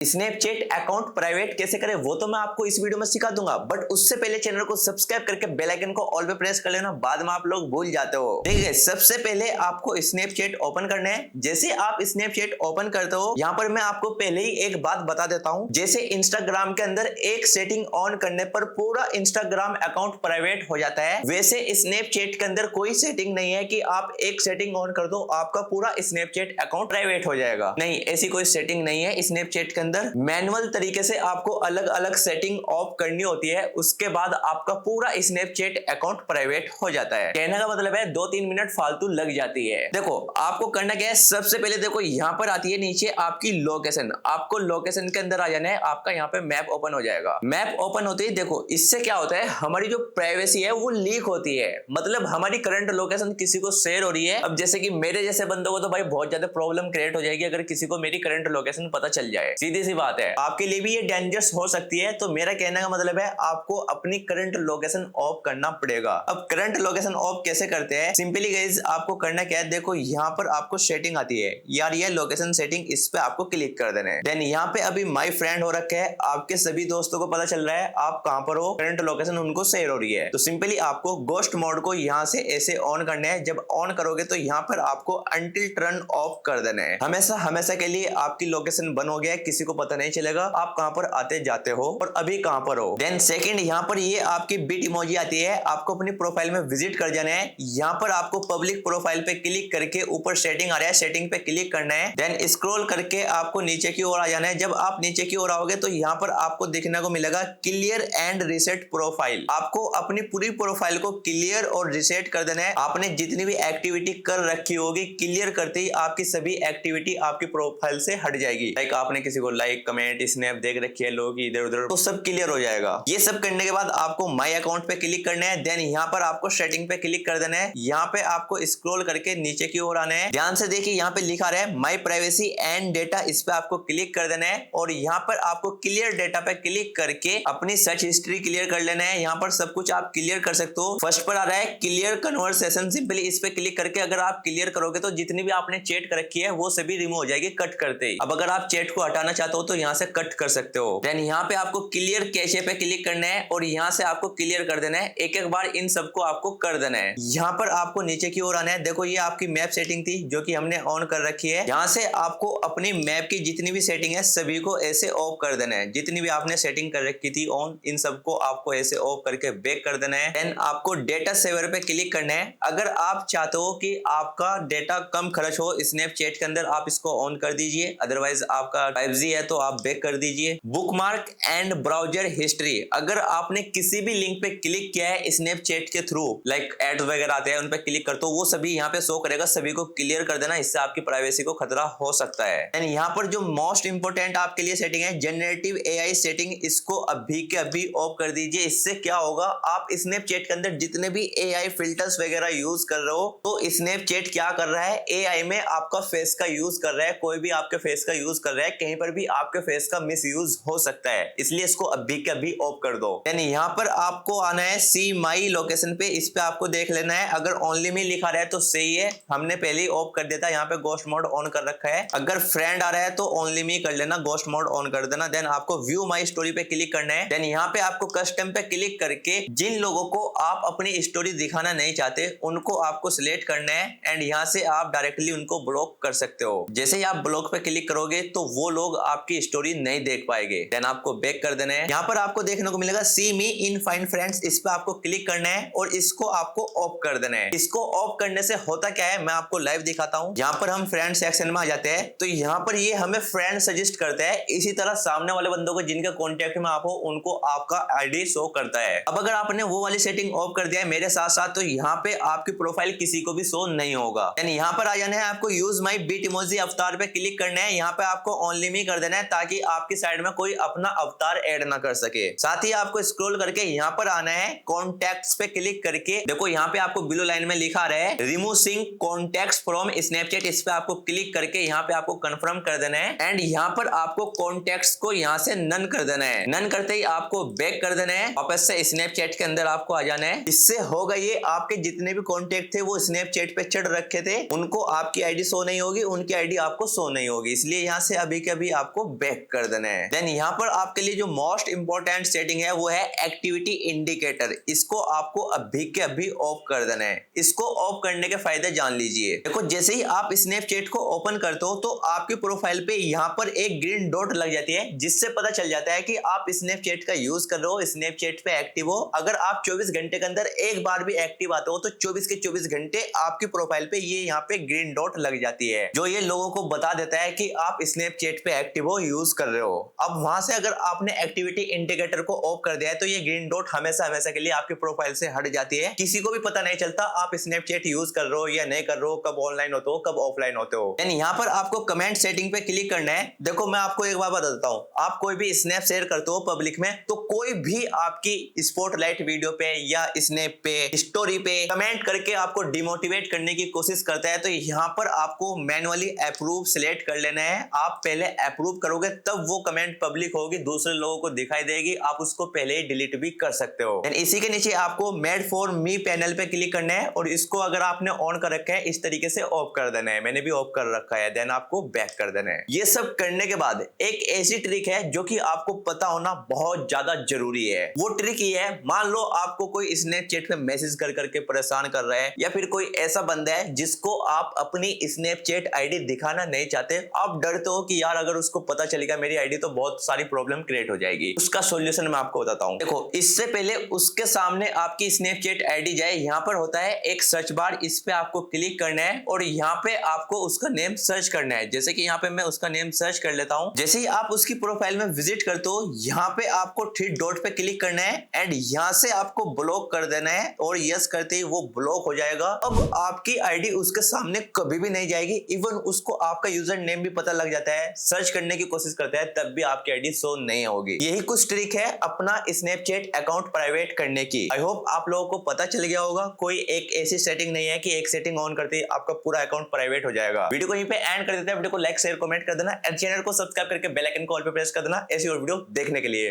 Snapchat account private कैसे करें वो तो मैं आपको इस वीडियो में सिखा दूंगा, बट उससे पहले चैनल को सब्सक्राइब करके बेल आइकन को ऑल पे प्रेस कर लेना, बाद में आप लोग भूल जाते हो। ठीक है, सबसे पहले आपको स्नैपचैट ओपन करना है। जैसे आप स्नैपचैट ओपन करते हो, यहाँ पर मैं आपको पहले ही एक बात बता देता हूँ। जैसे इंस्टाग्राम के अंदर एक सेटिंग ऑन करने पर पूरा इंस्टाग्राम अकाउंट प्राइवेट हो जाता है, वैसे स्नैपचैट के अंदर कोई सेटिंग नहीं है कि आप एक सेटिंग ऑन कर दो आपका पूरा स्नैपचैट अकाउंट प्राइवेट हो जाएगा। नहीं, ऐसी कोई सेटिंग नहीं है स्नैपचैट के अंदर। मैनुअल तरीके से आपको अलग अलग सेटिंग ऑफ करनी होती है, उसके बाद आपका पूरा स्नैपचैट अकाउंट प्राइवेट हो जाता है। कहने का मतलब है 2-3 मिनट फालतू लग जाती है। देखो आपको करना क्या है, सबसे पहले देखो यहाँ पर आती है नीचे आपकी लोकेशन। आपको लोकेशन के अंदर आ जाना है, आपका यहाँ पे मैप ओपन हो जाएगा। मैप ओपन होते ही देखो इससे क्या होता है, हमारी जो प्राइवेसी है वो लीक होती है। मतलब हमारी करंट लोकेशन किसी को शेयर हो रही है। अब जैसे कि मेरे जैसे बंदों को तो भाई बहुत ज्यादा प्रॉब्लम क्रिएट हो जाएगी अगर किसी को मेरी करंट लोकेशन पता चल जाए। सीधी सी बात है, आपके लिए भी ये डेंजरस हो सकती है। तो मेरा कहने का मतलब है आपको अपनी करंट लोकेशन ऑफ करना पड़ेगा। अब करंट लोकेशन ऑफ कैसे करते हैं, सिंपली गाइस आपको करना क्या है, देखो यहाँ पर आपको सेटिंग आती है यार, ये लोकेशन सेटिंग, इस पे आपको क्लिक कर देना है। देन यहाँ पे अभी माय फ्रेंड हो रखा है, आपके सभी दोस्तों को पता चल रहा है आप कहां पर हो, करंट लोकेशन उनको शेयर हो रही है। तो सिंपली आपको गोस्ट मोड को यहाँ से ऐसे ऑन करना है। जब ऑन करोगे तो यहाँ पर आपको अंटिल टर्न ऑफ कर देना है। हमेशा हमेशा के लिए आपकी लोकेशन बंद हो गया है, किसी को पता नहीं चलेगा आप कहां पर आते जाते हो और अभी कहां पर हो। देन सेकंड, यहाँ पर ये आपकी बिट इमोजी आती है, आपको अपनी प्रोफाइल में विजिट कर जाना है। यहाँ पर आपको पब्लिक प्रोफाइल पे क्लिक करके ऊपर सेटिंग आ रहा है, सेटिंग पे क्लिक करना है। देन स्क्रॉल करके आपको नीचे की ओर आ जाना है। जब आप नीचे की ओर आओगे तो यहाँ पर आपको देखने को मिलेगा क्लियर एंड रीसेट प्रोफाइल। आपको अपनी पूरी प्रोफाइल को क्लियर और रीसेट कर देना है। आपने जितनी भी एक्टिविटी कर रखी होगी, क्लियर करते ही आपकी सभी एक्टिविटी आपकी प्रोफाइल से हट जाएगी। लाइक आपने किसी को लाइक कमेंट स्नैप देख रखी है लोग इधर उधर, तो सब क्लियर हो जाएगा। ये सब करने के बाद आपको माय अकाउंट पे क्लिक करना है। देन यहाँ पर आपको सेटिंग पे क्लिक कर देना है। यहाँ पे आपको स्क्रॉल करके नीचे की ओर आना है। ध्यान से देखिए यहाँ पे लिखा रहा है माय प्राइवेसी एंड डेटा, इस पे आपको क्लिक कर देना है और यहाँ पर आपको क्लियर डेटा पे क्लिक करके अपनी सर्च हिस्ट्री क्लियर कर लेना है। यहाँ पर सब कुछ आप क्लियर कर सकते हो। फर्स्ट पर आ रहा है क्लियर कन्वर्सेशन, सिंपली इस पे क्लिक करके अगर आप क्लियर करोगे तो जितनी भी आपने चैट कर रखी है वो सभी रिमूव हो जाएगी कट करते ही। अब अगर आप चैट को हटाना चाहते हो तो यहाँ से कट कर सकते हो। देन यहाँ पे आपको क्लियर कैशे पे क्लिक करना है और यहाँ से आपको क्लियर कर देना है। एक एक बार इन सबको आपको कर देना है। यहाँ पर आपको नीचे की ओर आना है। देखो ये आपकी मैप सेटिंग थी जो कि हमने ऑन कर रखी है। यहाँ से आपको अपनी मैप की जितनी भी सेटिंग है सभी को ऐसे ऑफ कर देना है। जितनी भी आपने सेटिंग कर रखी थी ऑन, इन सबको आपको ऐसे ऑफ करके बैक कर देना है। देन आपको डेटा सेवर पे क्लिक करना है। अगर आप चाहते हो कि आपका डेटा कम खर्च हो स्नैपचैट के अंदर, आप इसको ऑन कर दीजिए, अदरवाइज आपका 5G है तो आप बैक कर दीजिए। बुकमार्क एंड ब्राउजर हिस्ट्री, अगर आपने किसी भी लिंक पे क्लिक किया है स्नैपचैट के थ्रू, लाइक एड्स वगैरह आते हैं उन पे क्लिक कर, तो वो सभी यहाँ पे शो करेगा, सभी को क्लियर कर देना, इससे आपकी प्राइवेसी को खतरा हो सकता है। एंड यहाँ पर जो मोस्ट इंपोर्टेंट आपके लिए सेटिंग है जनरेटिव AI सेटिंग, इसको अभी के अभी ऑफ कर दीजिए। इससे क्या होगा, आप स्नैपचैट के अंदर जितने भी AI फिल्टर्स वगैरह यूज कर रहे हो तो स्नैपचैट क्या कर रहा है, AI में आपका फेस का यूज कर रहा है। कोई भी आपके फेस का यूज कर रहा है, कहीं पर भी आपके फेस का मिस यूज हो सकता है, इसलिए इसको अभी के अभी ऑफ कर दो। यानी यहाँ पर आपको आना है सी माई लोकेशन पे, इस पे आपको देख लेना है। अगर ओनली मी लिखा रहा है तो सही है, हमने पहले ही ऑफ कर देता। यहाँ पे गोस्ट मोड ऑन कर रखा है। अगर फ्रेंड आ रहा है तो ओनली मी कर लेना, गोस्ट मोड ऑन कर देना। देन आपको व्यू माई स्टोरी पे क्लिक करना है। देन यहाँ पे आपको कस्टम पे क्लिक करके जिन लोगों को आप अपनी स्टोरी दिखाना नहीं चाहते उनको आपको सिलेक्ट करना है एंड यहाँ से आप डायरेक्टली उनको ब्लॉक कर सकते हो। जैसे ही आप ब्लॉक पे क्लिक करोगे तो वो लोग आपकी स्टोरी नहीं देख पाएंगे। देन आपको बैक कर देना है। यहाँ पर आपको देखने को मिलेगा सी मी इन फाइंड फ्रेंड्स, इस पे आपको क्लिक करना है और इसको आपको ऑफ कर देना है। इसको ऑफ करने से होता क्या है मैं आपको लाइव दिखाता हूँ। यहाँ पर हम फ्रेंड सेक्शन में आ जाते हैं तो यहाँ पर ये हमें फ्रेंड सजेस्ट करता है। इसी तरह सामने वाले बंदों को जिनके कॉन्टेक्ट में आप हो उनको आपका आईडी शो करता है। अब अगर आपने वो वाली सेटिंग ऑफ कर दिया है मेरे साथ साथ, तो यहाँ पे आपकी प्रोफाइल किसी को भी शो नहीं होगा। यानी यहाँ पर आ जाना है, आपको यूज माई बिट इमोजी अवतार पे क्लिक करना है। यहाँ पे आपको ओनली मी कर देना है ताकि आपकी साइड में कोई अपना अवतार ऐड ना कर सके। साथ ही आपको स्क्रॉल करके यहाँ पर आना है, कॉन्टैक्ट्स पे क्लिक करके देखो यहाँ पे आपको ब्लू लाइन में लिखा रहा है remove sync contacts from Snapchat, इस पे आपको क्लिक करके यहाँ पे आपको कंफर्म कर देना है एंड यहाँ पर आपको कॉन्टैक्ट्स को यहाँ से नन कर देना है। नन करते ही आपको बैक कर देना है, वापस से स्नैपचैट के अंदर आपको आ जाना है। इससे होगा ये, आपके जितने भी कॉन्टैक्ट थे वो स्नैपचैट पे चढ़ रखे थे, उनको आपकी आईडी शो नहीं होगी, उनकी आईडी आपको शो नहीं होगी। इसलिए यहाँ से अभी के अभी आपको बैक कर देना है। देन यहाँ पर आपके लिए जो मोस्ट इंपॉर्टेंट सेटिंग है वो है एक्टिविटी इंडिकेटर। इसको आपको अभी के अभी ऑफ कर देना है। इसको ऑफ करने के फायदे जान लीजिए। देखो जैसे ही आप स्नैपचैट को ओपन करते हो तो आपकी प्रोफाइल पे यहाँ पर एक ग्रीन डॉट लग जाती है, जिससे पता चल जाता है कि आप स्नैपचैट का यूज कर रहे हो, स्नैपचैट पे एक्टिव हो। अगर आप 24 घंटे के अंदर एक बार भी एक्टिव आते हो तो 24 के 24 घंटे आपकी प्रोफाइल पे ये यहाँ पे ग्रीन डॉट लग जाती है, जो ये लोगों को बता देता है कि आप स्नैपचैट पे एक्टिव हो, यूज कर रहे हो। अब वहां से अगर आपने एक्टिविटी इंडिकेटर को ऑफ कर दिया है तो ये ग्रीन डॉट हमेशा हमेशा के लिए आपकी प्रोफाइल से हट जाती है। किसी को भी पता नहीं चलता आप स्नैपचैट यूज कर रहे हो या नहीं कर रहे हो, कब ऑनलाइन होते हो, कब ऑफलाइन होते हो। यहाँ पर आपको कमेंट सेटिंग पे क्लिक करना है। देखो मैं आपको एक बात बता देता हूँ, आप कोई भी स्नैप शेयर करते हो पब्लिक में तो कोई भी आपकी स्पॉटलाइट वीडियो पे या स्नैप पे स्टोरी पे कमेंट करके आपको डिमोटिवेट करने की कोशिश करता है तो यहाँ पर आपको मैनुअली अप्रूव सिलेक्ट कर लेना है। आप पहले अप्रूव करोगे तब वो कमेंट पब्लिक होगी, दूसरे लोगों को दिखाई देगी, आप उसको पहले ही डिलीट भी कर सकते हो। इसी के नीचे आपको मेड फॉर मी पैनल पे क्लिक करना है और इसको अगर आपने ऑन कर रखा है इस तरीके से ऑफ कर देना है। मैंने भी ऑफ कर रखा है। देन आपको बैक कर देना है। ये सब करने के बाद एक ऐसी ट्रिक है जो कि आपको पता होना बहुत ज्यादा जरूरी है। वो ट्रिक ये है, मान लो आपको कोई स्नैपचैट पे मैसेज कर करके परेशान कर रहा है या फिर कोई ऐसा बंदा है जिसको आप अपनी स्नैपचैट आईडी दिखाना नहीं चाहते, आप डरते हो कि यार अगर उसको पता चलेगा मेरी आईडी तो बहुत सारी प्रॉब्लम क्रिएट हो जाएगी। उसका सॉल्यूशन मैं आपको बताता हूँ। देखो इससे पहले उसके सामने आपकी स्नैपचैट आईडी जाए, यहाँ पर होता है एक सर्च बार, इस पे आपको क्लिक करना है और यहाँ पे आपको उसका नेम सर्च करना है। जैसे कि यहाँ पे मैं उसका नेम सर्च कर लेता हूँ। जैसे ही आप उसकी प्रोफाइल में विजिट करते हो यहाँ पे आपको थ्री डॉट पे क्लिक करना है एंड यहाँ से आपको ब्लॉक कर देना है और यस करते ही वो ब्लॉक हो जाएगा। अब आपकी आईडी उसके सामने कभी भी नहीं जाएगी। इवन उसको आपका यूजर नेम भी पता लग जाता है, सर्च करने की कोशिश करता है तब भी आपकी आईडी शो नहीं होगी। यही कुछ ट्रिक है अपना स्नैपचैट अकाउंट प्राइवेट करने की। आई होप आप लोगों को पता चल गया होगा। कोई एक ऐसी सेटिंग नहीं है कि एक सेटिंग ऑन करते ही आपका पूरा अकाउंट प्राइवेट हो जाएगा। वीडियो को यहीं पे एंड कर देते हैं। वीडियो को लाइक शेयर कमेंट कर देना एंड चैनल को सब्सक्राइब करके बेल आइकन को ऑल पे प्रेस कर देना ऐसी और वीडियो देखने के लिए।